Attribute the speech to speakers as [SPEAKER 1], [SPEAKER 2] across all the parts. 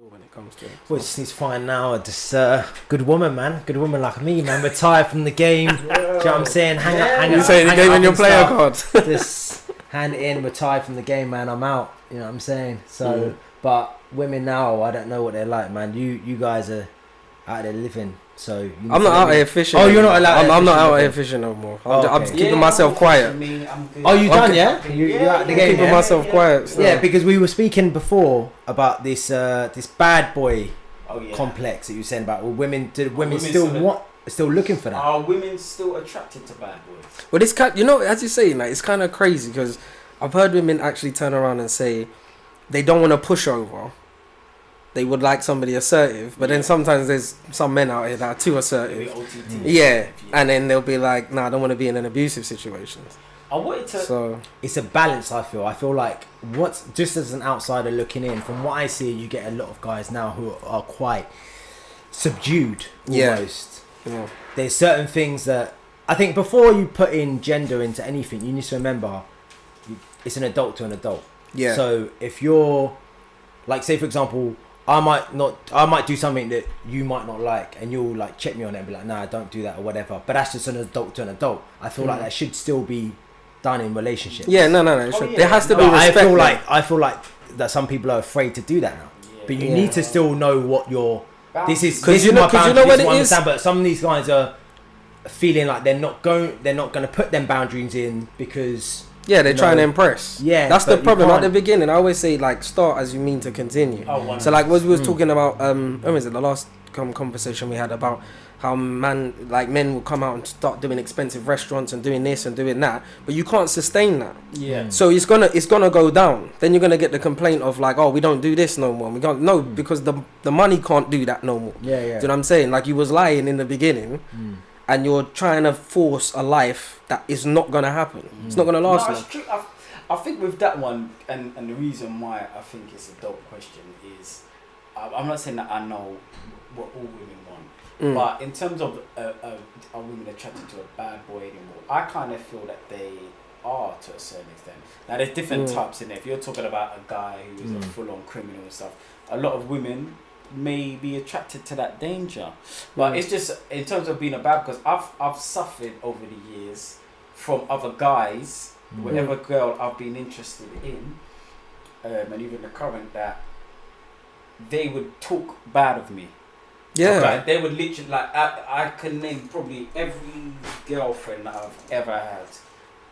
[SPEAKER 1] when it comes to it.
[SPEAKER 2] Well, just needs to find now just good woman, man. Good woman like me, man. Retire from the game. Do you know what I'm saying? Hang
[SPEAKER 1] You
[SPEAKER 2] up,
[SPEAKER 1] saying you
[SPEAKER 2] hang
[SPEAKER 1] gave
[SPEAKER 2] up
[SPEAKER 1] in your
[SPEAKER 2] and
[SPEAKER 1] player
[SPEAKER 2] stuff.
[SPEAKER 1] card?
[SPEAKER 2] Just hand it in, retire from the game, man. I'm out. You know what I'm saying? So, but women now, I don't know what they're like, man. You guys are out there living. So
[SPEAKER 1] I'm not out here fishing.
[SPEAKER 2] Oh, you're not allowed.
[SPEAKER 1] I'm not out here fishing no more. I'm just keeping myself quiet.
[SPEAKER 2] Oh, you done? Yeah, you out the game.
[SPEAKER 1] Keeping myself quiet. So.
[SPEAKER 2] Yeah, because we were speaking before about this this bad boy complex that you were saying about. Well, women still looking for that?
[SPEAKER 3] Are women still attracted to bad boys?
[SPEAKER 1] Well, this kind, you know, as you say, like it's kind of crazy because I've heard women actually turn around and say they don't want a pushover. They would like somebody assertive, but then sometimes there's some men out here that are too assertive. Yeah, and then they'll be like, "Nah, I don't want to be in an abusive situation."
[SPEAKER 3] I wanted to.
[SPEAKER 2] So it's a balance. I feel like what's just as an outsider looking in, from what I see, you get a lot of guys now who are quite subdued almost.
[SPEAKER 1] Yeah.
[SPEAKER 2] There's certain things that I think before you put in gender into anything, you need to remember it's an adult to an adult.
[SPEAKER 1] Yeah.
[SPEAKER 2] So if you're like, say for example, I might do something that you might not like, and you'll like check me on it and be like, nah, don't do that or whatever. But that's just an adult to an adult. I feel like that should still be done in relationships.
[SPEAKER 1] Yeah, no. There has to be respect.
[SPEAKER 2] I feel like that some people are afraid to do that now. Yeah. But you need to still know what your this is what it is. But some of these guys are feeling like they're not going to put them boundaries in because
[SPEAKER 1] they're trying to impress.
[SPEAKER 2] Yeah,
[SPEAKER 1] that's the problem at the beginning. I always say like start as you mean to continue. So like what we was talking about when was it the last conversation we had about how men will come out and start doing expensive restaurants and doing this and doing that, but you can't sustain that.
[SPEAKER 3] Yeah.
[SPEAKER 1] So it's gonna go down. Then you're gonna get the complaint of like, oh, we don't do this no more. We don't because the money can't do that no more.
[SPEAKER 2] Yeah.
[SPEAKER 1] Do you know what I'm saying? Like you was lying in the beginning. And you're trying to force a life that is not going to happen. It's not going to last long.
[SPEAKER 3] It's true. I think with that one, and the reason why I think it's a dope question is, I'm not saying that I know what all women want, but in terms of are women attracted to a bad boy anymore, I kind of feel that they are to a certain extent. Now there's different types in there. If you're talking about a guy who is a full-on criminal and stuff, a lot of women may be attracted to that danger, but it's just in terms of being a bad, because I've suffered over the years from other guys, whatever girl I've been interested in, and even the current, that they would talk bad of me. Like, they would literally I can name probably every girlfriend that I've ever had.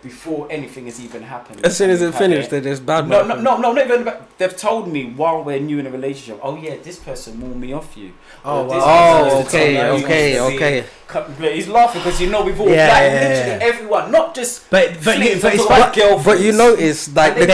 [SPEAKER 3] Before anything has even happened.
[SPEAKER 1] As soon as it finished, they're just bad.
[SPEAKER 3] No, not even. They've told me while we're new in a relationship. Oh yeah, this person warned me off you.
[SPEAKER 1] Okay.
[SPEAKER 3] He's laughing because we've all literally everyone, not just.
[SPEAKER 1] But you notice like the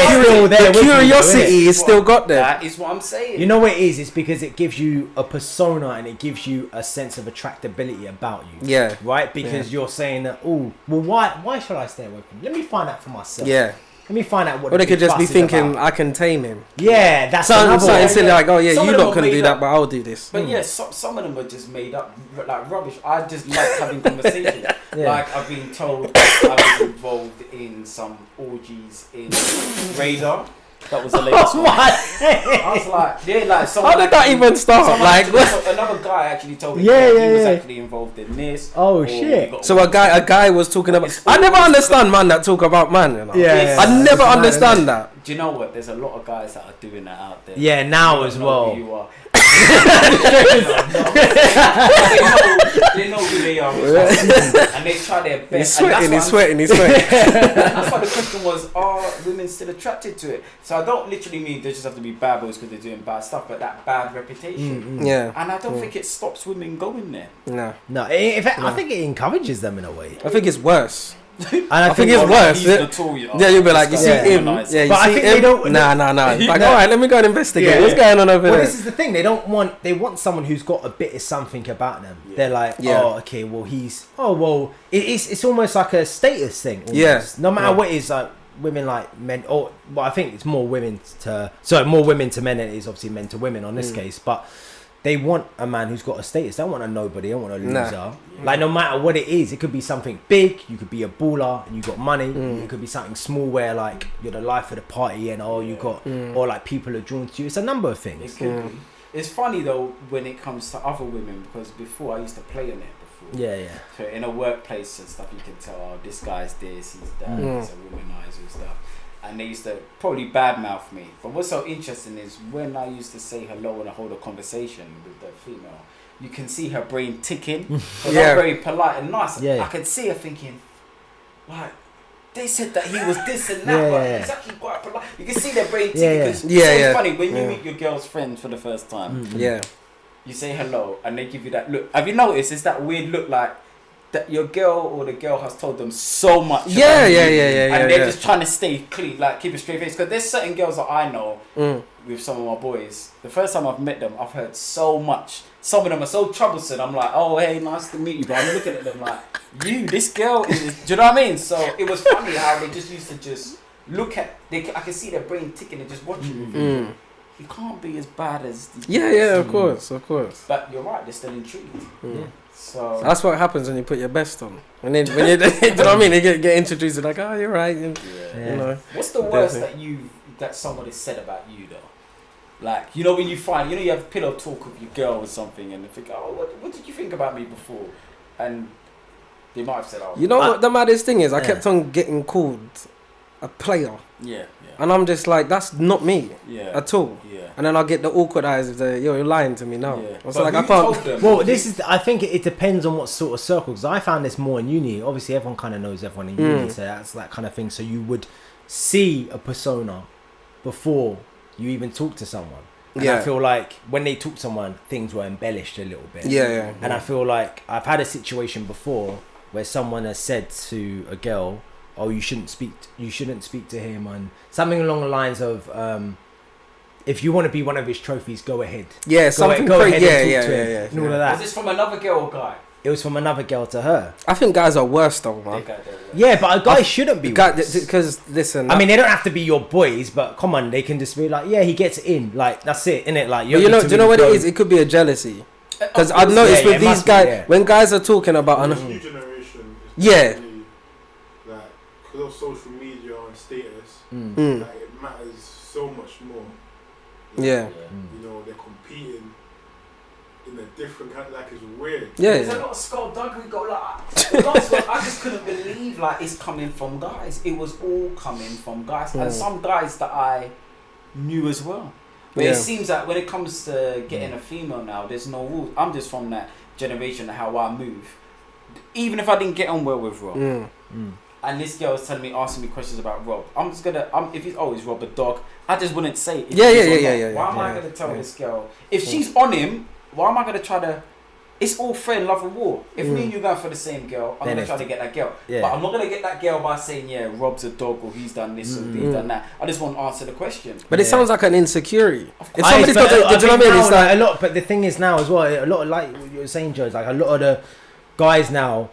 [SPEAKER 1] curiosity is still got there.
[SPEAKER 3] That is what I'm saying.
[SPEAKER 2] You know what it is? It's because it gives you a persona and it gives you a sense of attractability about you.
[SPEAKER 1] Yeah.
[SPEAKER 2] Right? Because you're saying that, why should I stay away from you? Let me find out for myself.
[SPEAKER 1] Yeah.
[SPEAKER 2] Let me find out what.
[SPEAKER 1] Or they could just be thinking, I can tame him.
[SPEAKER 2] Yeah, that's
[SPEAKER 1] something silly like, oh yeah, you lot couldn't do that, but I'll do this.
[SPEAKER 3] But some of them are just made up, like rubbish. I just like having conversations. Like I've been told I was involved in some orgies in Radar. That was the latest one. I was like,
[SPEAKER 1] how did that even start? Like,
[SPEAKER 3] another guy actually told me he was actually involved in this.
[SPEAKER 2] Oh shit!
[SPEAKER 1] So a guy was talking about. I never understand man that talk about man. You know?
[SPEAKER 2] Yeah,
[SPEAKER 1] I never understand that.
[SPEAKER 3] Do you know what? There's a lot of guys that are doing that out there.
[SPEAKER 2] Yeah, now as well.
[SPEAKER 3] You are. They know who they are, and they try their best.
[SPEAKER 1] He's sweating.
[SPEAKER 3] That's why the question was: are women still attracted to it? So I don't literally mean they just have to be bad boys because they're doing bad stuff, but that bad reputation.
[SPEAKER 1] Yeah.
[SPEAKER 3] And I don't think it stops women going there.
[SPEAKER 2] No. In fact, I think it encourages them in a way.
[SPEAKER 1] I think it's worse.
[SPEAKER 2] And I
[SPEAKER 1] think it's worse. You'll be like, you see him.
[SPEAKER 3] Nice.
[SPEAKER 1] Yeah,
[SPEAKER 2] but I think they don't.
[SPEAKER 1] Nah. Like, all right, let me go and investigate. What's going on over there?
[SPEAKER 2] Well, this is the thing. They want someone who's got a bit of something about them. Yeah. They're like, oh, okay, well, it's almost like a status thing. Almost.
[SPEAKER 1] Yeah.
[SPEAKER 2] No matter what it is, like women like men, I think it's more women to men than it is obviously men to women on this case, but. They want a man who's got a status. They don't want a nobody. They don't want a loser. Nah. Like, no matter what it is, it could be something big. You could be a baller and you got money. It could be something small where, like, you're the life of the party and, you got... Or, like, people are drawn to you. It's a number of things.
[SPEAKER 3] It could be. It's funny though when it comes to other women, because before I used to play on it before.
[SPEAKER 2] Yeah.
[SPEAKER 3] So in a workplace and stuff, you can tell, oh, this guy's this, he's that, he's a womanizer and stuff. And they used to probably badmouth me. But what's so interesting is when I used to say hello and I hold a conversation with the female, you can see her brain ticking. I'm very polite and nice. I could see her thinking, like, they said that he was this and that, but he's actually quite polite. You can see their brain ticking. It's funny when you meet your girl's friend for the first time. You say hello and they give you that look. Have you noticed? It's that weird look, like that your girl or the girl has told them so much. And they're just trying to stay clean, like keep a straight face. Because there's certain girls that I know with some of my boys. The first time I've met them, I've heard so much. Some of them are so troublesome. I'm like, oh, hey, nice to meet you. But I'm looking at them like, this girl is... Do you know what I mean? So it was funny how they just used to just look at... I can see their brain ticking and just watching me. He can't be as bad as...
[SPEAKER 1] Of course.
[SPEAKER 3] But you're right, they're still intrigued. So
[SPEAKER 1] that's what happens when you put your best on. And then when you, do you know what I mean? They get introduced, like, oh, you're right. And, you know.
[SPEAKER 3] What's the worst that somebody said about you though? Like, you know, when you find, you have pillow talk with your girl or something, and they think, oh, what did you think about me before? And they might have said, oh,
[SPEAKER 1] you know what the maddest thing is? I kept on getting called a player. And I'm just like, that's not me at all. And then I'll get the awkward eyes of you're lying to me now. So like, I can't.
[SPEAKER 2] Well, I think it depends on what sort of circle. Because I found this more in uni. Obviously, everyone kind of knows everyone in uni, so that's that kind of thing. So you would see a persona before you even talk to someone. And I feel like when they talk to someone, things were embellished a little bit. And I feel like I've had a situation before where someone has said to a girl, oh, you shouldn't speak to him, and something along the lines of, if you want to be one of his trophies, go ahead.
[SPEAKER 1] Something
[SPEAKER 2] go ahead
[SPEAKER 1] and
[SPEAKER 2] talk to him and all of that.
[SPEAKER 3] Was this from another girl or guy?
[SPEAKER 2] It was from another girl to her.
[SPEAKER 1] I think guys are worse though, man.
[SPEAKER 2] Yeah, but a guy shouldn't be worse.
[SPEAKER 1] Because listen,
[SPEAKER 2] I mean, they don't have to be your boys, but come on, they can just be like, yeah, he gets in, like that's it, innit? Like,
[SPEAKER 1] do you know what it is? It could be a jealousy. Because I've noticed with these guys, when guys are talking about
[SPEAKER 4] this new generation, like, because of social media and status, like, it matters so much more. You know, they're competing in a different kind, like, it's weird.
[SPEAKER 3] There's a lot of skullduggery go like. Last one, I just couldn't believe like it's coming from guys. It was all coming from guys, and some guys that I knew as well. But it seems that when it comes to getting a female now, there's no rules. I'm just from that generation of how I move. Even if I didn't get on well with Rob, and this girl was asking me questions about Rob, I'm just gonna, if he's always Rob a dog, I just wouldn't say it. Why am I gonna tell this girl if she's on him? Why am I gonna try to? It's all fair in love and war. If me and you go for the same girl, I'm gonna try to get that girl. But I'm not gonna get that girl by saying, Rob's a dog, or he's done this, or he's done that. I just want to answer the question.
[SPEAKER 1] But it sounds like an insecurity. If somebody's got, do you know what I mean? It's like
[SPEAKER 2] a lot. But the thing is now as well, a lot of, like what you were saying, Joe, like a lot of the guys now,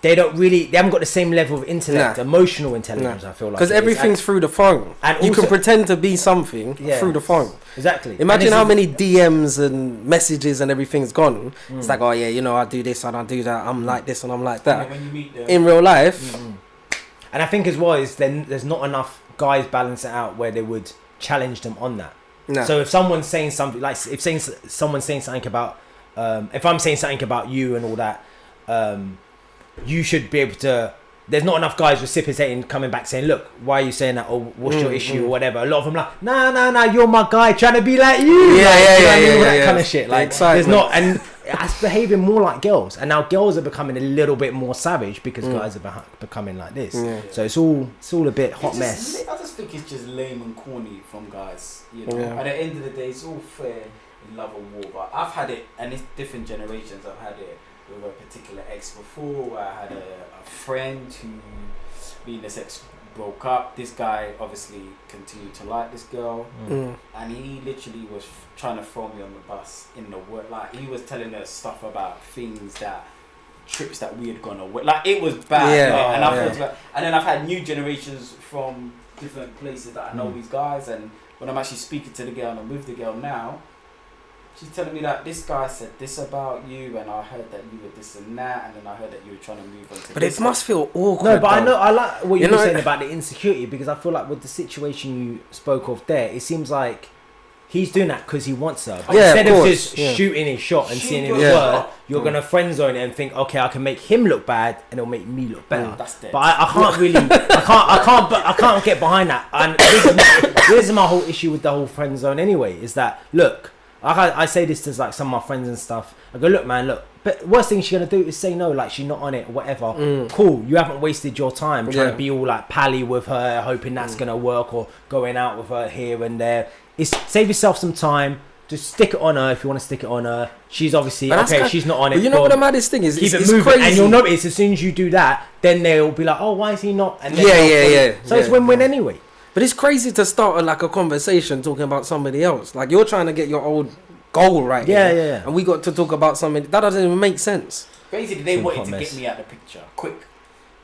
[SPEAKER 2] they haven't got the same level of intellect, emotional intelligence. I feel like
[SPEAKER 1] because everything's through the phone, and you can pretend to be something through the phone.
[SPEAKER 2] Exactly.
[SPEAKER 1] Imagine how many DMs and messages and everything's gone. It's like, oh yeah, you know, I do this and I do that. I'm like this and I'm like that.
[SPEAKER 3] When you meet them,
[SPEAKER 1] in real life,
[SPEAKER 2] and I think as well is then there's not enough guys balance it out where they would challenge them on that. So if someone's saying something, like someone's saying something about, if I'm saying something about you and all that, you should be able to. There's not enough guys reciprocating, coming back saying, look, why are you saying that, or what's your issue, or whatever. A lot of them like, nah, you're my guy, trying to be like you. That kind of shit. Like, there's not, and it's behaving more like girls, and now girls are becoming a little bit more savage because guys are becoming like this. So it's all a bit hot mess.
[SPEAKER 3] I just think it's just lame and corny from guys. You know, at the end of the day, it's all fair in love and war. But I've had it, and it's different generations. I've had it with a particular ex before, where I had a friend who, me and this ex broke up. This guy obviously continued to like this girl, and he literally was trying to throw me on the bus in the work. Like, he was telling her stuff about trips that we had gone away. Like, it was bad. And then I've had new generations from different places that I know these guys, and when I'm actually speaking to the girl and I'm with the girl now, she's telling me that this guy said this about you, and I heard that you were this and that, and then I heard that you were trying to move on to
[SPEAKER 1] but it must feel awkward.
[SPEAKER 2] No, but I like what you were saying about the insecurity, because I feel like with the situation you spoke of there, it seems like he's doing that because he wants her. But
[SPEAKER 1] Yeah,
[SPEAKER 2] instead
[SPEAKER 1] of
[SPEAKER 2] of
[SPEAKER 1] course,
[SPEAKER 2] just
[SPEAKER 1] yeah.
[SPEAKER 2] shooting his shot and seeing if it
[SPEAKER 1] Yeah.
[SPEAKER 2] works, you're gonna friend zone it and think, okay, I can make him look bad and it'll make me look better.
[SPEAKER 3] That's dead.
[SPEAKER 2] But I can't really, I can't get behind that. And this is my whole issue with the whole friend zone anyway. Is that look, I say this to like some of my friends and stuff. I go, look, man, look. But worst thing she's gonna do is say no, like she's not on it or whatever. Cool, you haven't wasted your time trying to be all like pally with her, hoping that's gonna work, or going out with her here and there. It's save yourself some time. Just stick it on her if you want to stick it on her. She's obviously she's not on it.
[SPEAKER 1] But you know what the maddest thing is?
[SPEAKER 2] Keep it
[SPEAKER 1] it's
[SPEAKER 2] moving,
[SPEAKER 1] crazy.
[SPEAKER 2] and you'll notice as soon as you do that, then they'll be like, "Oh, why is he not?" And then
[SPEAKER 1] Yeah.
[SPEAKER 2] So it's win-win anyway.
[SPEAKER 1] But it's crazy to start like a conversation talking about somebody else. Like you're trying to get your old goal right.
[SPEAKER 2] Yeah.
[SPEAKER 1] And we got to talk about something that doesn't even make sense.
[SPEAKER 3] Basically, they
[SPEAKER 2] Some
[SPEAKER 3] wanted
[SPEAKER 2] hot
[SPEAKER 3] to
[SPEAKER 2] mess.
[SPEAKER 3] get me out of the picture quick.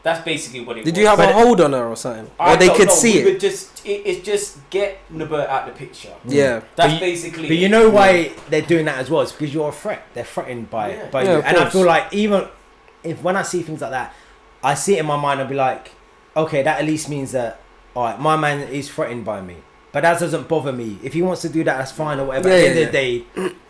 [SPEAKER 3] That's basically what it was.
[SPEAKER 1] Did you have a hold on her or something? Or they could see it?
[SPEAKER 3] It's just get Nobere out of the picture.
[SPEAKER 1] Yeah.
[SPEAKER 3] That's basically.
[SPEAKER 2] But you know why they're doing that as well? It's because you're a threat. They're threatened by
[SPEAKER 3] Yeah.
[SPEAKER 2] you.
[SPEAKER 1] Of
[SPEAKER 2] And I
[SPEAKER 1] course.
[SPEAKER 2] feel like even if when I see things like that, I see it in my mind and be like, okay, that at least means that all right, my man is threatened by me. But that doesn't bother me. If he wants to do that, that's fine or whatever. At the end of the day,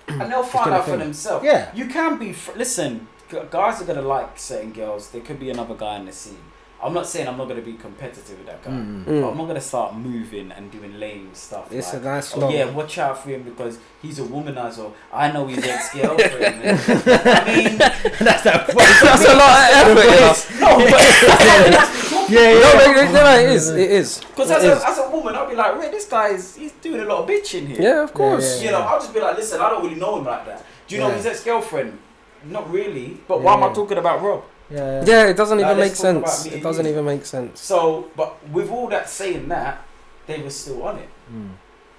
[SPEAKER 3] And they'll find
[SPEAKER 2] gonna
[SPEAKER 3] out for
[SPEAKER 2] think.
[SPEAKER 3] themselves.
[SPEAKER 2] Yeah.
[SPEAKER 3] You can be. Listen, guys are gonna like certain girls. There could be another guy in the scene. I'm not saying I'm not gonna be competitive with that guy. But I'm not gonna start moving and doing lame stuff.
[SPEAKER 1] It's
[SPEAKER 3] like,
[SPEAKER 1] a nice
[SPEAKER 3] oh
[SPEAKER 1] long.
[SPEAKER 3] yeah, watch out for him because he's a womanizer. I know his ex-girlfriend. I mean,
[SPEAKER 2] that's that.
[SPEAKER 1] That's a lot of effort.
[SPEAKER 3] no, but
[SPEAKER 1] No, it is.
[SPEAKER 3] because as a woman, I'll be like, "Ray, this guy he's doing a lot of bitching here."
[SPEAKER 1] Yeah, of course.
[SPEAKER 3] You know, I'll just be like, "Listen, I don't really know him like that. Do you know
[SPEAKER 2] Yeah.
[SPEAKER 3] his ex-girlfriend? Not really. But why am I talking about Rob?"
[SPEAKER 1] Yeah, it doesn't
[SPEAKER 3] Like,
[SPEAKER 1] even make
[SPEAKER 3] let's talk about
[SPEAKER 1] sense.
[SPEAKER 3] me
[SPEAKER 1] It
[SPEAKER 3] and
[SPEAKER 1] doesn't
[SPEAKER 3] you.
[SPEAKER 1] even make sense.
[SPEAKER 3] So, but with all that saying that, they were still on it.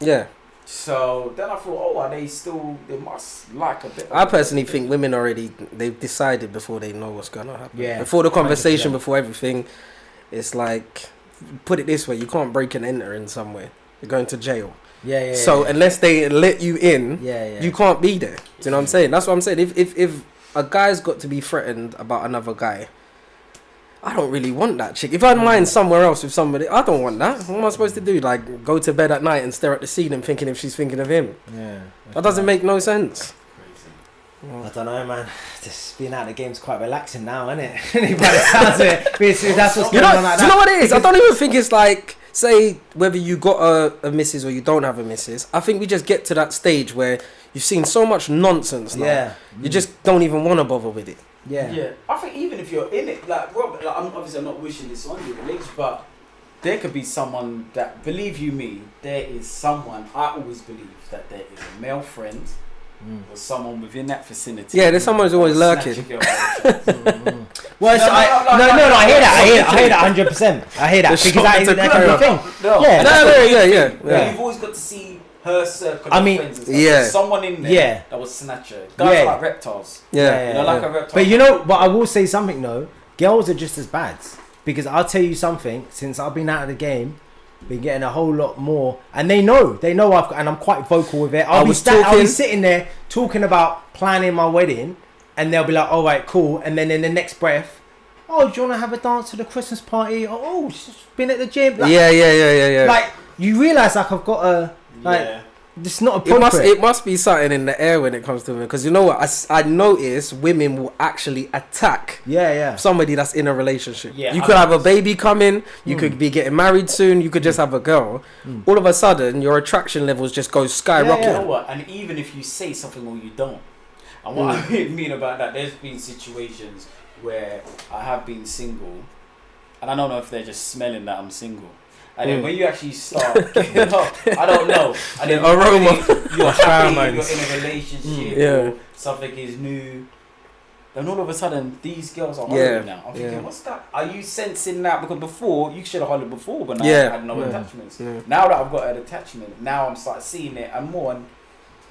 [SPEAKER 1] Yeah.
[SPEAKER 3] So then I thought, oh, are they still? They must like a bit.
[SPEAKER 1] I personally think women they've decided before they know what's going to happen.
[SPEAKER 2] Yeah,
[SPEAKER 1] Before the conversation,
[SPEAKER 2] 100%.
[SPEAKER 1] before everything, it's like, put it this way, you can't break and enter in somewhere. You're going to jail.
[SPEAKER 2] Yeah.
[SPEAKER 1] So unless they let you in,
[SPEAKER 2] Yeah.
[SPEAKER 1] you can't be there. Do you know what I'm saying? That's what I'm saying. If a guy's got to be threatened about another guy, I don't really want that chick. If I mind somewhere else with somebody, I don't want that. What am I supposed to do? Like go to bed at night and stare at the ceiling thinking if she's thinking of him?
[SPEAKER 2] Yeah.
[SPEAKER 1] That doesn't make no sense.
[SPEAKER 2] I don't know, man. Just being out of the game's quite relaxing now, isn't it? By the sounds of it, basically, that's what's
[SPEAKER 1] You
[SPEAKER 2] going
[SPEAKER 1] know,
[SPEAKER 2] on like
[SPEAKER 1] do you
[SPEAKER 2] that.
[SPEAKER 1] know what it is? I don't even think it's like, say, whether you got a missus or you don't have a missus. I think we just get to that stage where you've seen so much nonsense now.
[SPEAKER 2] Yeah.
[SPEAKER 1] You just don't even want to bother with it.
[SPEAKER 2] Yeah.
[SPEAKER 3] I think even if you're in it, like Rob, like, I'm not wishing this on you, Alex, but there could be someone that, believe you me, there is someone. I always believe that there is a male friend or someone within that vicinity.
[SPEAKER 1] Yeah, there's someone who's always
[SPEAKER 3] Snatch
[SPEAKER 1] lurking.
[SPEAKER 3] your girl by the chest.
[SPEAKER 2] Well,
[SPEAKER 3] No,
[SPEAKER 2] I hear that. I hear that 100%. I hear that
[SPEAKER 1] The
[SPEAKER 2] because that
[SPEAKER 1] shot to
[SPEAKER 2] can be a thing.
[SPEAKER 3] No,
[SPEAKER 2] Yeah.
[SPEAKER 1] Yeah.
[SPEAKER 3] You've always got to see her circle
[SPEAKER 2] I
[SPEAKER 3] of
[SPEAKER 2] mean,
[SPEAKER 3] friends and stuff.
[SPEAKER 1] yeah.
[SPEAKER 3] There's someone in there
[SPEAKER 2] Yeah.
[SPEAKER 3] that was snatcher. Guys are like reptiles.
[SPEAKER 1] Yeah.
[SPEAKER 3] You know, like a reptile.
[SPEAKER 2] But you know, but I will say something though. Girls are just as bad because I'll tell you something. Since I've been out of the game, been getting a whole lot more, and they know and I'm quite vocal with it. I'll be sitting there talking about planning my wedding, and they'll be like, "All right, cool," and then in the next breath, "Oh, do you want to have a dance to the Christmas party?" Or, "Oh, she's been at the gym." Like,
[SPEAKER 1] Yeah.
[SPEAKER 2] Like you realise, like I've got a it's not appropriate.
[SPEAKER 1] It must be something in the air when it comes to women, because you know what I notice women will actually attack somebody that's in a relationship.
[SPEAKER 3] Yeah,
[SPEAKER 1] you could have a baby coming, you could be getting married soon, you could just have a girl. All of a sudden your attraction levels just go skyrocketing.
[SPEAKER 3] You know what? And even if you say something or you don't, and what I mean about that, there's been situations where I have been single, and I don't know if they're just smelling that I'm single. And then when you actually start getting up, I don't know. And then
[SPEAKER 1] aroma.
[SPEAKER 3] You're happy, you're in a relationship, or something is new. Then all of a sudden, these girls are hollering now. I'm thinking, what's that? Are you sensing that? Because before, you should have hollered before, but now I had no attachments. Now that I've got an attachment, now I'm starting seeing it and more. And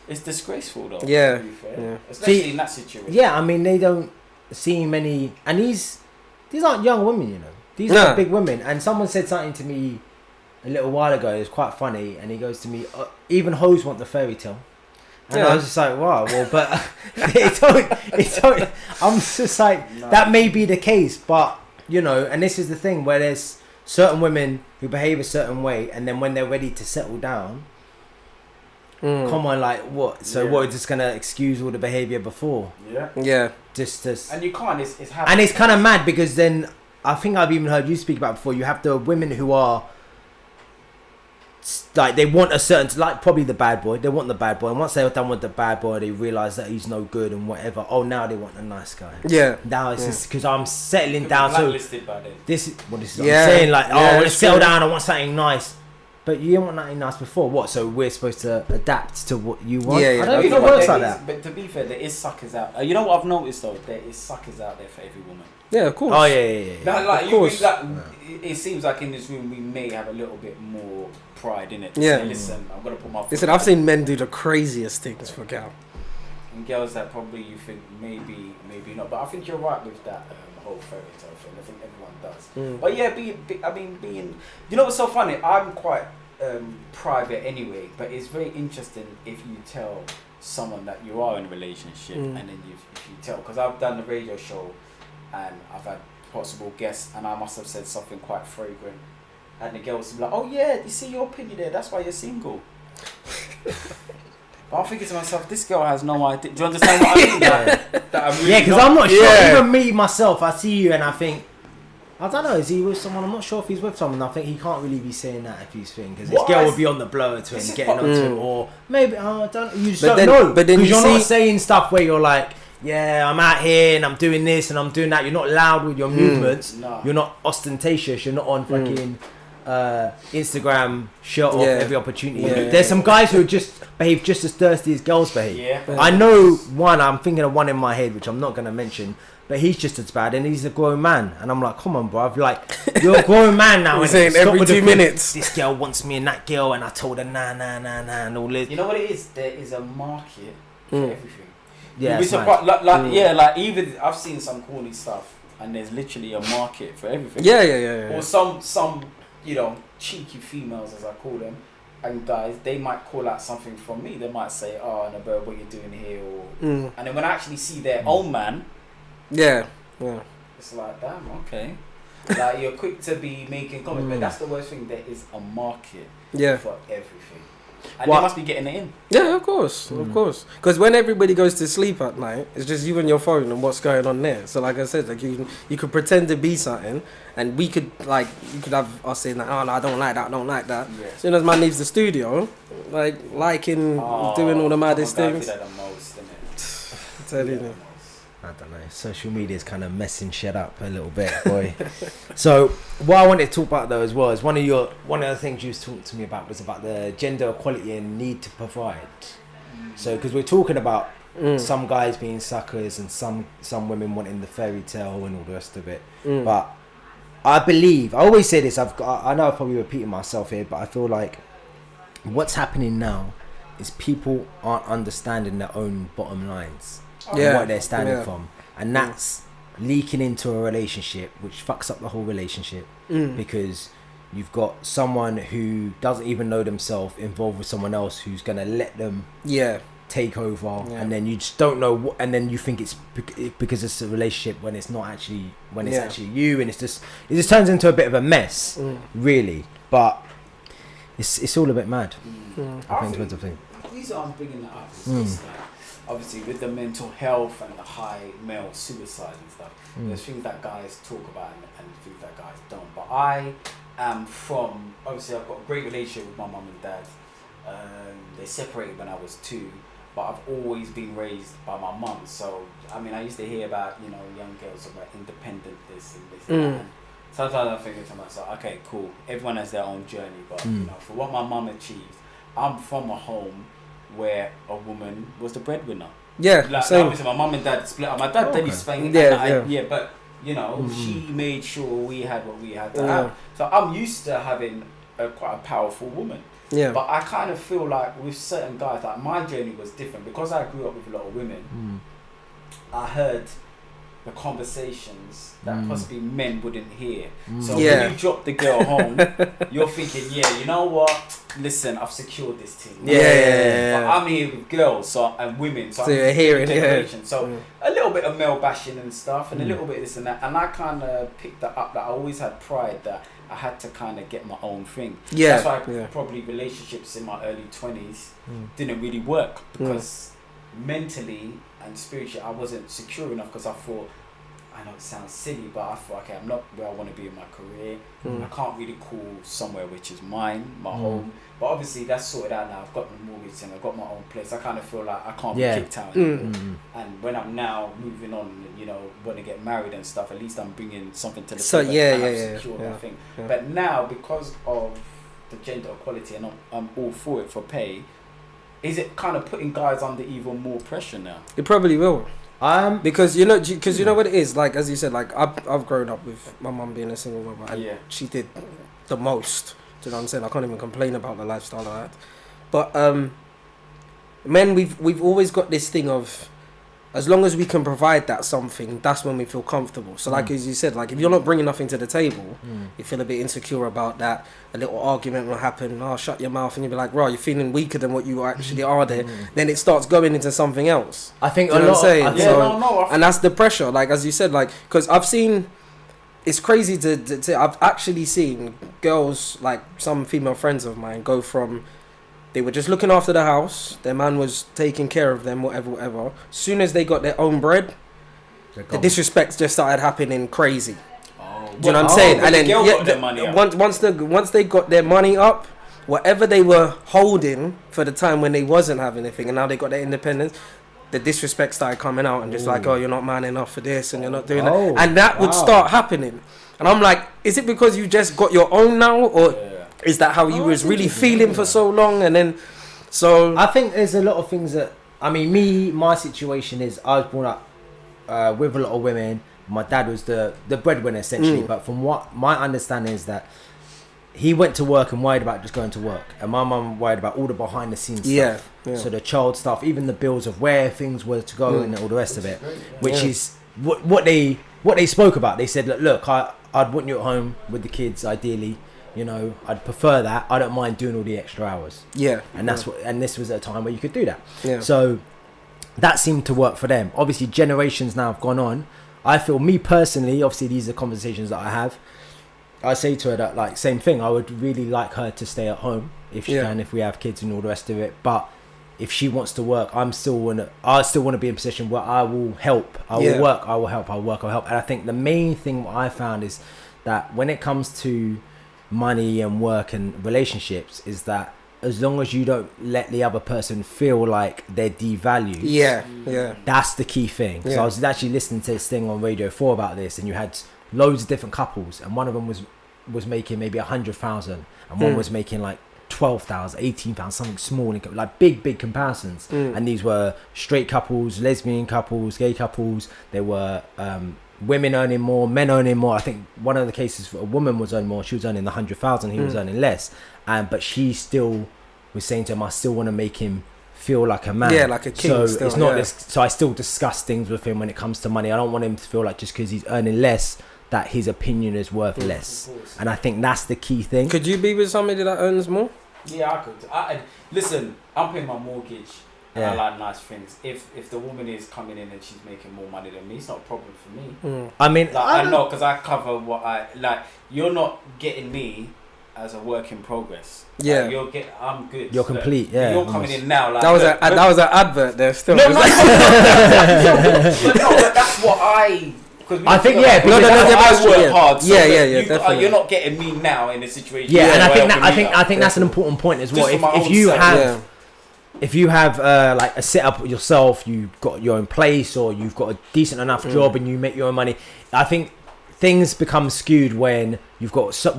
[SPEAKER 3] it's disgraceful though.
[SPEAKER 1] Yeah.
[SPEAKER 3] To be fair.
[SPEAKER 1] Yeah.
[SPEAKER 3] Especially in that situation.
[SPEAKER 2] Yeah, I mean they don't see many, and these aren't young women, you know. These are big women. And someone said something to me a little while ago. It was quite funny, and he goes to me, "Even hoes want the fairy tale." And I was just like, wow, well, but it don't. I'm just like, that may be the case, but you know, and this is the thing where there's certain women who behave a certain way, and then when they're ready to settle down, Come on, like what? So what? Just gonna excuse all the behavior before?
[SPEAKER 3] Yeah.
[SPEAKER 2] Just
[SPEAKER 3] and you can't. It's happening.
[SPEAKER 2] and it's kind of mad because then I think I've even heard you speak about before. You have the women who are like they want a certain, like probably the bad boy. They want the bad boy, and once they're done with the bad boy, they realize that he's no good and whatever. Oh, now they want a nice guy.
[SPEAKER 1] Yeah.
[SPEAKER 2] Now it's just because I'm settling down to
[SPEAKER 3] blacklisted by then.
[SPEAKER 2] this. What is I'm saying? Like,
[SPEAKER 1] Yeah,
[SPEAKER 2] I want to
[SPEAKER 1] it's
[SPEAKER 2] settle
[SPEAKER 1] true.
[SPEAKER 2] down. I want something nice. But you didn't want nothing nice before. What? So we're supposed to adapt to what you want?
[SPEAKER 1] Yeah, yeah.
[SPEAKER 2] I don't
[SPEAKER 1] You
[SPEAKER 2] think
[SPEAKER 1] know
[SPEAKER 2] it
[SPEAKER 1] what,
[SPEAKER 2] works
[SPEAKER 3] there
[SPEAKER 2] like
[SPEAKER 3] is-
[SPEAKER 2] that.
[SPEAKER 3] But to be fair, there is suckers out. You know what I've noticed though? There is suckers out there for every woman.
[SPEAKER 1] Yeah, of course.
[SPEAKER 2] Oh yeah.
[SPEAKER 3] Like
[SPEAKER 1] Of
[SPEAKER 3] you,
[SPEAKER 1] course.
[SPEAKER 3] it seems like in this room we may have a little bit more pride in it.
[SPEAKER 1] Yeah.
[SPEAKER 3] Say, listen, I'm gonna put my.
[SPEAKER 1] Listen, I've seen men do the craziest things for gal.
[SPEAKER 3] And girls that probably you think maybe not, but I think you're right with that whole fairy tale thing. I think everyone does. But yeah, being, you know what's so funny? I'm quite private anyway, but it's very interesting if you tell someone that you are in a relationship and then if you tell, because I've done the radio show and I've had possible guests and I must have said something quite fragrant and the girls will be like, oh yeah, you see your opinion there, that's why you're single. But I'm thinking to myself, this girl has no idea. Do you understand what I mean? That I'm really
[SPEAKER 2] Because I'm not sure.
[SPEAKER 1] Yeah.
[SPEAKER 2] Even me myself, I see you and I think, I don't know. Is he with someone? I'm not sure if he's with someone. I think he can't really be saying that if he's thinking because this
[SPEAKER 3] What
[SPEAKER 2] girl
[SPEAKER 3] I-
[SPEAKER 2] would be on the blower to
[SPEAKER 3] This
[SPEAKER 2] him,
[SPEAKER 3] is
[SPEAKER 2] getting
[SPEAKER 3] what-
[SPEAKER 2] onto him, or maybe I don't. You just
[SPEAKER 1] But
[SPEAKER 2] don't
[SPEAKER 1] then-
[SPEAKER 2] know.
[SPEAKER 1] but then
[SPEAKER 2] because
[SPEAKER 1] you
[SPEAKER 2] you're not
[SPEAKER 1] see-
[SPEAKER 2] saying stuff where you're like, yeah, I'm out here and I'm doing this and I'm doing that. You're not loud with your movements.
[SPEAKER 3] No.
[SPEAKER 2] You're not ostentatious. You're not on fucking Instagram shirt off
[SPEAKER 1] Yeah.
[SPEAKER 2] every opportunity.
[SPEAKER 1] Yeah.
[SPEAKER 2] There's some guys who just behave just as thirsty as girls behave.
[SPEAKER 3] Yeah.
[SPEAKER 2] I know one. I'm thinking of one in my head, which I'm not going to mention. But he's just as bad, and he's a grown man. And I'm like, come on, bro. Like, you're a grown man now.
[SPEAKER 1] We're
[SPEAKER 2] and
[SPEAKER 1] saying
[SPEAKER 2] stop
[SPEAKER 1] every
[SPEAKER 2] with the
[SPEAKER 1] 2
[SPEAKER 2] thing,
[SPEAKER 1] minutes.
[SPEAKER 2] This girl wants me and that girl, and I told her nah, and all this.
[SPEAKER 3] You know what it is? There is a market for everything.
[SPEAKER 2] Yeah,
[SPEAKER 3] You'd
[SPEAKER 2] it's
[SPEAKER 3] be
[SPEAKER 2] mad.
[SPEAKER 3] surprised, yeah, like even I've seen some corny stuff, and there's literally a market for everything.
[SPEAKER 1] Yeah.
[SPEAKER 3] Or some you know cheeky females, as I call them, and guys, they might call out something from me. They might say, "Oh, Nobere, what you doing here?" Or and then when I actually see their own man,
[SPEAKER 1] Yeah.
[SPEAKER 3] it's like, damn, okay. Like you're quick to be making comments, but that's the worst thing. There is a market
[SPEAKER 1] Yeah.
[SPEAKER 3] for everything, and
[SPEAKER 2] What-
[SPEAKER 3] they must be getting it in.
[SPEAKER 1] Yeah, of course. Because when everybody goes to sleep at night, it's just you and your phone and what's going on there. So, like I said, like you could pretend to be something, and we could like you could have us saying like, oh no, I don't like that, I don't like that.
[SPEAKER 3] Yeah.
[SPEAKER 1] As soon as man leaves the studio, like liking, doing all the maddest
[SPEAKER 3] I'm a guy
[SPEAKER 1] things.
[SPEAKER 3] for that the most, innit?
[SPEAKER 1] I tell you.
[SPEAKER 3] The most.
[SPEAKER 2] I don't know. Social media is kind of messing shit up a little bit, boy. So what I wanted to talk about though as well is one of the things you was talking to me about was about the gender equality and need to provide. So because we're talking about some guys being suckers and some women wanting the fairy tale and all the rest of it, but I always say this. I know I'm probably repeating myself here, but I feel like what's happening now is people aren't understanding their own bottom lines.
[SPEAKER 1] Yeah.
[SPEAKER 2] What they're standing
[SPEAKER 1] Yeah.
[SPEAKER 2] from, and that's leaking into a relationship, which fucks up the whole relationship because you've got someone who doesn't even know themselves involved with someone else who's gonna let them
[SPEAKER 1] Yeah.
[SPEAKER 2] take over,
[SPEAKER 1] Yeah.
[SPEAKER 2] and then you just don't know what, and then you think it's because it's a relationship when it's not actually actually you, and it just turns into a bit of a mess, really. But it's all a bit mad. I think it's a thing.
[SPEAKER 3] The reason I'm bringing that up is just like, obviously with the mental health and the high male suicide and stuff, there's things that guys talk about and things that guys don't. But I am from, obviously I've got a great relationship with my mum and dad. They separated when I was 2, but I've always been raised by my mum. So, I mean, I used to hear about, you know, young girls about independent this and this and that. And sometimes I'm thinking to myself, okay, cool, everyone has their own journey, but, you know, for what my mum achieved, I'm from a home where a woman was the breadwinner.
[SPEAKER 1] Yeah.
[SPEAKER 3] Like,
[SPEAKER 1] Same.
[SPEAKER 3] obviously my mum and dad split up. My dad did his thing.
[SPEAKER 1] Yeah,
[SPEAKER 3] But, you know, she made sure we had what we had to have. So I'm used to having quite a powerful woman.
[SPEAKER 1] Yeah.
[SPEAKER 3] But I kind of feel like with certain guys, like my journey was different because I grew up with a lot of women. I heard the conversations that possibly men wouldn't hear. So when you drop the girl home, you're thinking, yeah, you know what? Listen, I've secured this team.
[SPEAKER 1] Yeah.
[SPEAKER 3] But I'm here with girls and women. So
[SPEAKER 1] you're hearing,
[SPEAKER 3] So a little bit of male bashing and stuff, and a little bit of this and that. And I kind of picked that up. That I always had pride that I had to kind of get my own thing.
[SPEAKER 1] Yeah.
[SPEAKER 3] That's why probably relationships in my early 20s didn't really work, because mentally and spiritually I wasn't secure enough, because I thought, I know it sounds silly, but I thought, okay, I'm not where I want to be in my career. I can't really call somewhere which is mine, my home. But obviously that's sorted out now. I've got the mortgage and I've got my own place. I kind of feel like I can't be kicked out anymore. And when I'm now moving on, you know, want to get married and stuff, at least I'm bringing something to the table. Secured my thing. But now, because of the gender equality, and I'm all for it for pay, is it kind of putting guys under even more pressure now?
[SPEAKER 1] It probably will. Because you know what it is, like, as you said, like I've grown up with my mum being a single mother, and she did the most. Do you know what I'm saying? I can't even complain about the lifestyle I had. But men, we've always got this thing of, as long as we can provide that something, that's when we feel comfortable. So like as you said, like if you're not bringing nothing to the table, you feel a bit insecure about that. A little argument will happen. Oh, shut your mouth, and you'll be like, "Bro, you're feeling weaker than what you actually are." There, then it starts going into something else.
[SPEAKER 2] I think
[SPEAKER 1] you know what I'm saying.
[SPEAKER 3] And
[SPEAKER 1] that's the pressure. Like as you said, like because I've seen, it's crazy to I've actually seen girls, like some female friends of mine, go from, they were just looking after the house, their man was taking care of them, whatever. As soon as they got their own bread, the disrespect just started happening crazy. Do you know what I'm saying? And then once they got their money up, whatever they were holding for the time when they wasn't having anything, and now they got their independence, the disrespect started coming out, and just like, oh, you're not man enough for this, and you're not doing that, and that would start happening. And I'm like, is it because you just got your own now, or is that how you was really feeling for so long? And then, so
[SPEAKER 2] I think there's a lot of things that, I mean, my situation is, I was born up with a lot of women. My dad was the breadwinner essentially, but from what my understanding is that he went to work and worried about just going to work, and my mum worried about all the behind the scenes stuff. So the child stuff, even the bills of where things were to go and all the rest of it, which is what they spoke about. They said, look, I'd want you at home with the kids ideally. You know, I'd prefer that. I don't mind doing all the extra hours. And that's what. And this was a time where you could do that. So that seemed to work for them. Obviously, generations now have gone on. I feel, me personally, obviously these are conversations that I have. I say to her that, like, same thing. I would really like her to stay at home if she can, if we have kids and all the rest of it. But if she wants to work, I still want to be in a position where I will help. I will work. I will help. I'll work. I'll help. And I think the main thing I found is that when it comes to money and work and relationships, is that as long as you don't let the other person feel like they're devalued, that's the key thing. So I was actually listening to this thing on Radio 4 about this, and you had loads of different couples, and one of them was making maybe 100,000, and one was making like 12,000, 18,000, something small, like big comparisons. And these were straight couples, lesbian couples, gay couples. There were women earning more, men earning more. I think one of the cases, a woman was earning more. She was earning 100,000. He was earning less. But she still was saying to him, I still want to make him feel like a man. Yeah, like a king. So still, it's not this. So I still discuss things with him when it comes to money. I don't want him to feel like just because he's earning less, that his opinion is worth less. And I think that's the key thing.
[SPEAKER 1] Could you be with somebody that earns more?
[SPEAKER 3] Yeah, I could. Listen, I'm paying my mortgage. And I like nice things. If the woman is coming in and she's making more money than me, it's not a problem for me.
[SPEAKER 2] I mean,
[SPEAKER 3] like, I know, because I cover what I like. You're not getting me as a work in progress.
[SPEAKER 1] Yeah,
[SPEAKER 3] like, I'm good.
[SPEAKER 2] You're complete. Yeah,
[SPEAKER 3] you're coming in now. Like,
[SPEAKER 1] that was an advert there. Still,
[SPEAKER 3] no, but that's what I.
[SPEAKER 2] I think
[SPEAKER 3] I work hard. So
[SPEAKER 1] definitely.
[SPEAKER 3] You're not getting me now in a situation.
[SPEAKER 2] Yeah, and I think that's an important point as well. If you have like a setup yourself, you've got your own place, or you've got a decent enough job and you make your own money, I think things become skewed when you've got a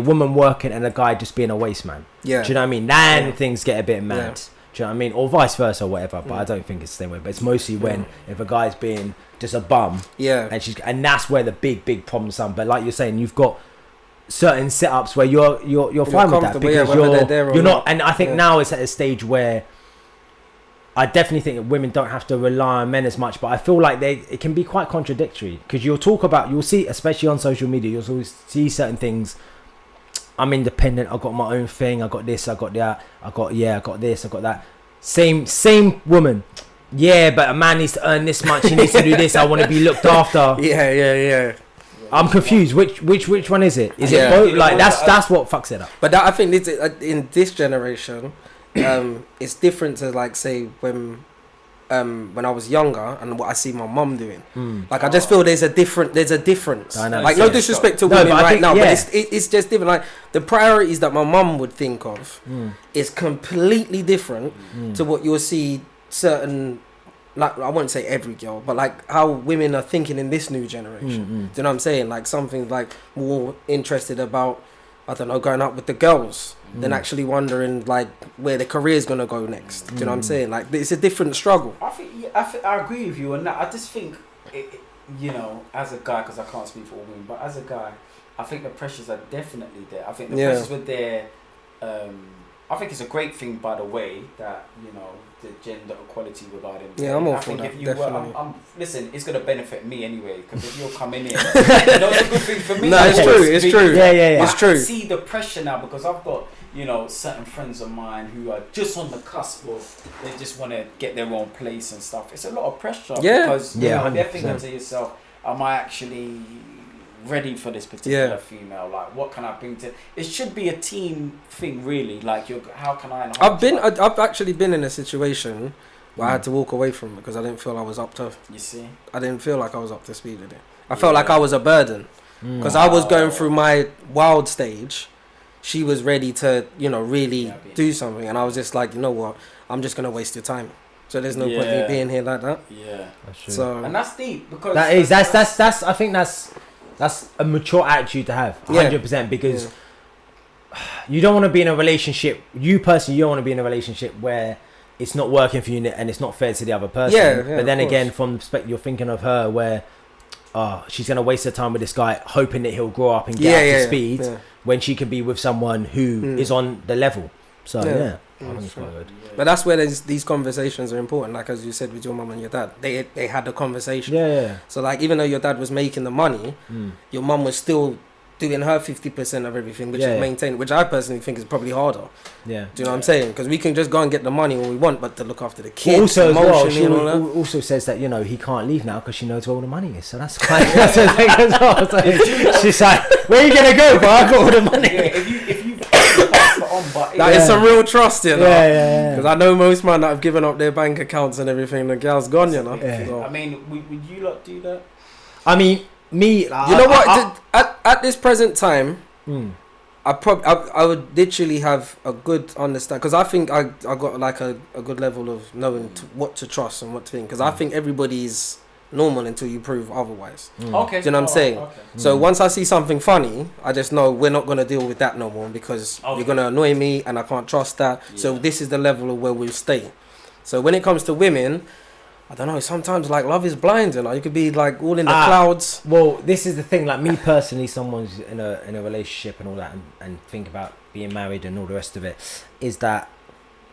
[SPEAKER 2] woman working and a guy just being a waste man. Yeah. Do you know what I mean? Then things get a bit mad. Yeah. Do you know what I mean? Or vice versa or whatever, but I don't think it's the same way. But it's mostly when if a guy's being just a bum, and that's where the big problems come. But like you're saying, you've got certain setups where you're fine with that, because you're not. And I think now it's at a stage where I definitely think that women don't have to rely on men as much, but I feel like it can be quite contradictory, because you'll see, especially on social media, you'll always see certain things. I'm independent, I got my own thing, I got this, I got that, I got this, I got that. Same woman. Yeah, but a man needs to earn this much, he needs to do this, I want to be looked after.
[SPEAKER 1] Yeah.
[SPEAKER 2] I'm confused. Which one is it? Is it both? Like that's what fucks it up.
[SPEAKER 1] But that, I think it's, in this generation, it's different to like say when I was younger and what I see my mum doing. Like I just feel there's a difference. Like no disrespect to women right now, but it's just different. Like the priorities that my mum would think of is completely different to what you'll see certain. Like I won't say every girl, but like how women are thinking in this new generation. Do you know what I'm saying? Like something like more interested about, I don't know, going out with the girls than actually wondering like where their career's gonna go next. Do you know what I'm saying? Like it's a different struggle.
[SPEAKER 3] I agree with you on that. I just think, you know, as a guy, because I can't speak for all women, but as a guy, I think the pressures are definitely there. I think the pressures were there. I think it's a great thing, by the way, that, you know, the gender equality regarding.
[SPEAKER 1] Yeah, I'm all for that. Definitely.
[SPEAKER 3] Listen, it's going to benefit me anyway, because if you're coming in, you know, it's a good thing for me.
[SPEAKER 1] No, it's true. It's true.
[SPEAKER 2] Yeah.
[SPEAKER 1] It's true.
[SPEAKER 3] I see the pressure now because I've got, you know, certain friends of mine who are just on the cusp of, they just want to get their own place and stuff. It's a lot of pressure because you know, they're thinking to yourself, am I actually ready for this particular female? Like, what can I bring to it? Should be a team thing, really. Like, how can I enhance
[SPEAKER 1] I've actually been in a situation where I had to walk away from it because I didn't feel I was up to.
[SPEAKER 3] You see,
[SPEAKER 1] I didn't feel like I was up to speed with it. I felt like I was a burden because I was going through my wild stage. She was ready to, you know, really do something, and I was just like, you know what, I'm just gonna waste your time. So there's no point in me being here like that.
[SPEAKER 3] Yeah, that's true.
[SPEAKER 1] So
[SPEAKER 3] and that's deep because
[SPEAKER 2] that's I think that's a mature attitude to have, 100%, because you don't want to be in a relationship. You personally, you don't want to be in a relationship where it's not working for you and it's not fair to the other person. But then again, from the perspective, you're thinking of her where she's going to waste her time with this guy, hoping that he'll grow up and get up to speed when she can be with someone who is on the level. So I think it's quite good.
[SPEAKER 1] But that's where these conversations are important. Like as you said with your mum and your dad, they had the conversation. So like even though your dad was making the money, your mum was still doing her 50% of everything, which is maintained, which I personally think is probably harder. Do you know what I'm saying? Because we can just go and get the money when we want, but to look after the kids,
[SPEAKER 2] also as well, she also says that, you know, he can't leave now because she knows where all the money is. So that's quite that's the thing as well. So she's like, where are you gonna go? But I got all the money.
[SPEAKER 3] If you pass it on, but
[SPEAKER 1] that is some real trust, you know. Because I know most men that have given up their bank accounts and everything, the girl's gone, you know.
[SPEAKER 3] So. I mean, would you lot do that?
[SPEAKER 2] I mean, me, like,
[SPEAKER 1] you know what? At this present time, I would literally have a good understand, because I think I got like a good level of knowing what to trust and what to think, because I think everybody's normal until you prove otherwise.
[SPEAKER 3] Okay.
[SPEAKER 1] Do you know what I'm saying? Okay. So once I see something funny, I just know we're not gonna deal with that no more, because you're gonna annoy me and I can't trust that. So this is the level of where we'll stay. So when it comes to women, I don't know, sometimes like love is blind, you know. You could be like all in the clouds.
[SPEAKER 2] Well, this is the thing, like me personally, someone's in a relationship and all that, and think about being married and all the rest of it, is that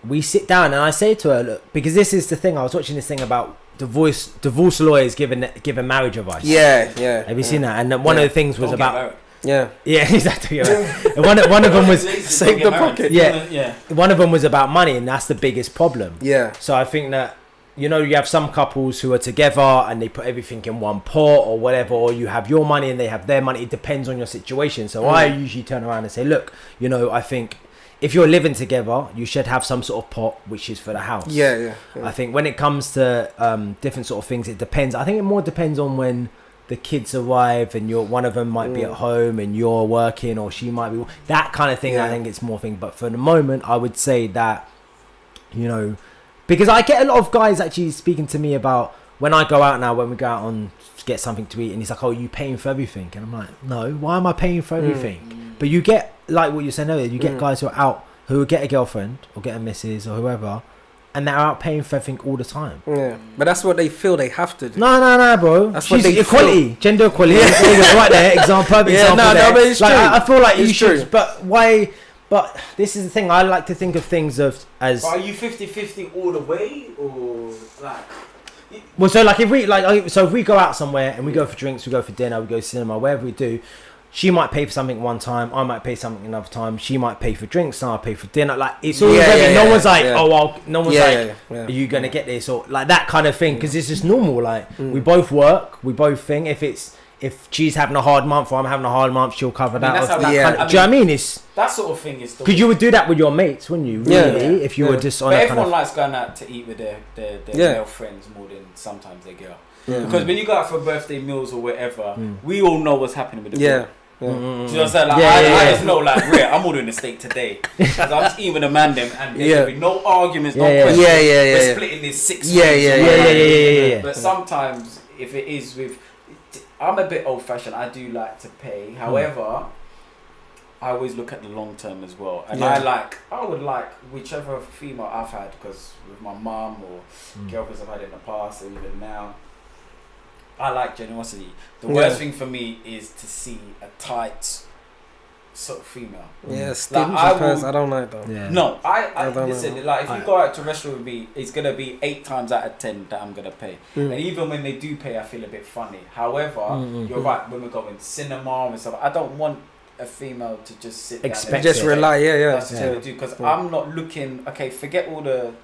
[SPEAKER 2] we sit down and I say to her, look, because this is the thing, I was watching this thing about divorce lawyers giving marriage advice. Have you seen that? And one of the things was about exactly. One of them was
[SPEAKER 1] save the pocket.
[SPEAKER 2] One of them was about money, and that's the biggest problem. So I think that, you know, you have some couples who are together and they put everything in one pot or whatever, or you have your money and they have their money. It depends on your situation. So I usually turn around and say, look, you know, I think if you're living together, you should have some sort of pot which is for the house. I think when it comes to different sort of things, it depends. I think it more depends on when the kids arrive and one of them might be at home and you're working, or she might be, that kind of thing. I think it's more thing. But for the moment, I would say that, you know, because I get a lot of guys actually speaking to me about when I go out now, when we go out on get something to eat, and he's like, oh, you paying for everything? And I'm like, no, why am I paying for everything? But you get, like what you said earlier, you get guys who are out, who get a girlfriend or get a missus or whoever, and they're out paying for everything all the time.
[SPEAKER 1] But that's what they feel they have to do.
[SPEAKER 2] No, bro. That's what they equality, gender equality. Right there, perfect example.
[SPEAKER 1] No, but it's true.
[SPEAKER 2] I feel like you should, but why? But this is the thing, I like to think of things as... But
[SPEAKER 3] are you 50-50 all the way, or like...
[SPEAKER 2] Well, so like if we go out somewhere and we go for drinks, we go for dinner, we go to cinema, wherever we do, she might pay for something one time, I might pay something another time, she might pay for drinks, I'll pay for dinner. Like, it's always no one's like, are you going to get this? Or like that kind of thing, because it's just normal. Like, we both work, we both think, if if she's having a hard month or I'm having a hard month, she'll cover that.
[SPEAKER 3] that's how
[SPEAKER 2] do you know what I mean? It's
[SPEAKER 3] that sort of thing is
[SPEAKER 2] because you would do that with your mates, wouldn't you? Really, if you were just on.
[SPEAKER 3] But
[SPEAKER 2] a
[SPEAKER 3] everyone
[SPEAKER 2] kind
[SPEAKER 3] likes going out to eat with their male friends more than sometimes their girl. Because when you go out for birthday meals or whatever, we all know what's happening with the girl. Do you know what I'm saying? Like, I just know, like, I'm ordering a steak today. Because I'm just eating with a man them, and there'll be no arguments, no questions. We're splitting this 6 ways. But sometimes, if it is with... I'm a bit old-fashioned. I do like to pay. However, I always look at the long term as well. And I would like whichever female I've had, because with my mum or girlfriends I've had in the past or even now, I like generosity. The worst thing for me is to see a tight sort of female.
[SPEAKER 1] Yeah, stingy person. I don't like that.
[SPEAKER 2] Yeah.
[SPEAKER 3] No, I don't listen.
[SPEAKER 1] know.
[SPEAKER 3] Like if you go out to a restaurant with me, it's gonna be 8 times out of 10 that I'm gonna pay. And even when they do pay, I feel a bit funny. However, you're right. When we're going cinema and stuff, I don't want a female to just sit down and
[SPEAKER 1] just rely.
[SPEAKER 3] That's what they do, because I'm not looking. Okay, forget all the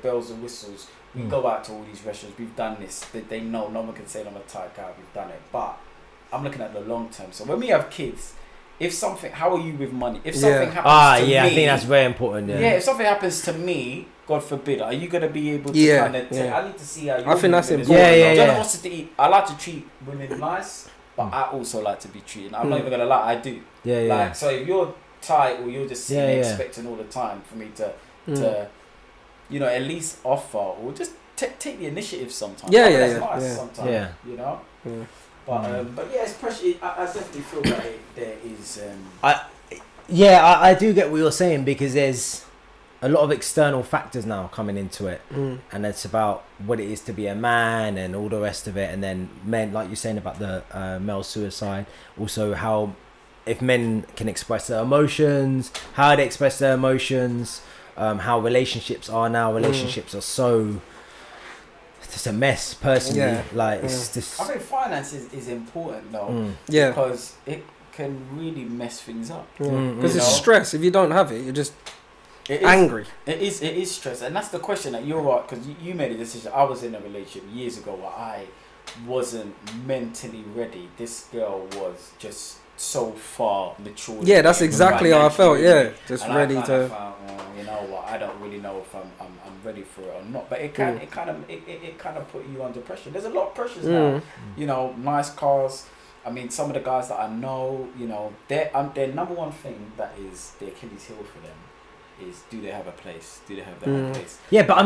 [SPEAKER 3] bells and whistles. We go out to all these restaurants. We've done this. They know no one can say I'm a tight guy. We've done it. But I'm looking at the long term. So when we have kids, if something, how are you with money? If something happens to me,
[SPEAKER 2] I think that's very important. Yeah.
[SPEAKER 3] If something happens to me, God forbid, are you gonna be able to kind of? I need to see how you.
[SPEAKER 1] I think that's important.
[SPEAKER 3] Generosity. I like to treat women nice, but I also like to be treated. I'm not even gonna lie. I do. Like, so if you're tight or you're just sitting there expecting all the time for me to you know, at least offer or just take the initiative sometimes. That's nice sometimes. You know. But yeah, it's pressure. I definitely feel like there is.
[SPEAKER 2] I do get what you're saying, because there's a lot of external factors now coming into it, and it's about what it is to be a man and all the rest of it, and then men, like you're saying about the male suicide, also how if men can express their emotions, how they express their emotions. How relationships are now. Relationships are so... It's just a mess, personally. It's just...
[SPEAKER 3] I think finance is important, though. Because it can really mess things up.
[SPEAKER 1] Because it's stress. If you don't have it, you're just angry.
[SPEAKER 3] It is stress. And that's the question that you're right, because you made a decision. I was in a relationship years ago where I wasn't mentally ready. This girl was just... so far mature.
[SPEAKER 1] Yeah, that's exactly how I felt. Just and ready to.
[SPEAKER 3] Found, you know what? I don't really know if I'm ready for it or not. But it kind of put you under pressure. There's a lot of pressures now. You know, nice cars. I mean, some of the guys that I know, you know, their number one thing that is the Achilles heel for them is, do they have a place? Do they have their own place?
[SPEAKER 2] Yeah, but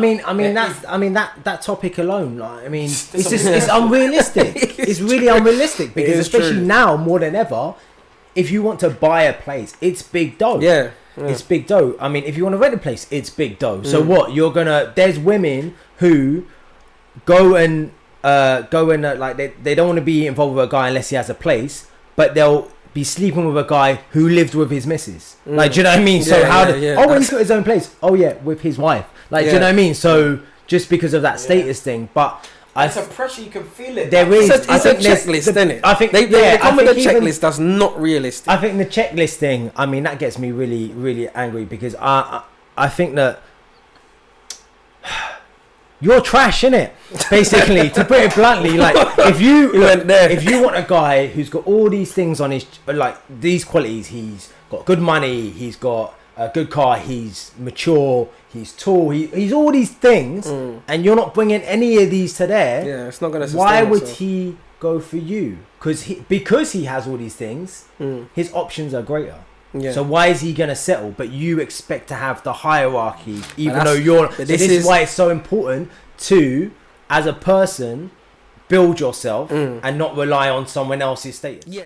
[SPEAKER 2] that topic alone, like, I mean, it's unrealistic. It's really unrealistic, because especially now more than ever, if you want to buy a place, it's big dough.
[SPEAKER 1] Yeah.
[SPEAKER 2] It's big dough. I mean, if you want to rent a place, it's big dough. So what? There's women who go and like they don't want to be involved with a guy unless he has a place, but they'll be sleeping with a guy who lived with his missus. Like, do you know what I mean? So when he's got his own place, with his wife. Like, do you know what I mean? So just because of that status thing, but
[SPEAKER 3] it's a pressure, you can feel it.
[SPEAKER 2] There is.
[SPEAKER 1] It's a checklist, isn't it?
[SPEAKER 2] I think
[SPEAKER 1] they come with a checklist that's not realistic.
[SPEAKER 2] I think the checklist thing, I mean, that gets me really, really angry, because I think that you're trash, innit? Basically, to put it bluntly, like if you want a guy who's got all these things on his, like these qualities, he's got good money, he's got a good car, he's mature, he's tall, he's all these things, and you're not bringing any of these to there.
[SPEAKER 1] Yeah, it's not gonna sustain.
[SPEAKER 2] Why would he go for you? Because he has all these things, his options are greater. Yeah. So why is he gonna settle? But you expect to have the hierarchy, even though you're. This is why it's so important to, as a person, build yourself and not rely on someone else's status. Yeah.